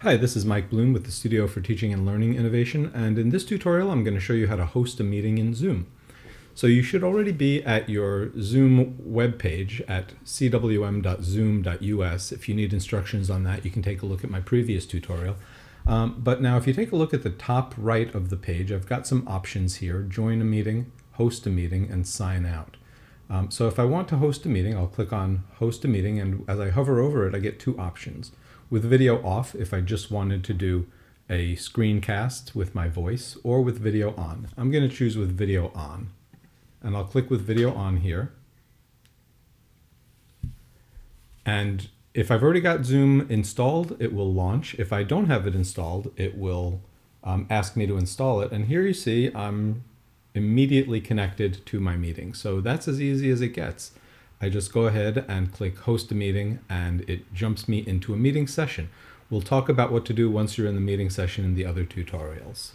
Hi, this is Mike Blum with the Studio for Teaching and Learning Innovation, and in this tutorial I'm going to show you how to host a meeting in Zoom. So you should already be at your Zoom webpage at cwm.zoom.us. If you need instructions on that, you can take a look at my previous tutorial. But now if you take a look at the top right of the page, I've got some options here: join a meeting, host a meeting, and sign out. So if I want to host a meeting, I'll click on host a meeting, and as I hover over it, I get two options. With video off, if I just wanted to do a screencast with my voice, or with video on. I'm going to choose with video on, and I'll click with video on here. And if I've already got Zoom installed, it will launch. If I don't have it installed, it will ask me to install it. And here you see I'm immediately connected to my meeting. So that's as easy as it gets. I just go ahead and click host a meeting, and it jumps me into a meeting session. We'll talk about what to do once you're in the meeting session in the other tutorials.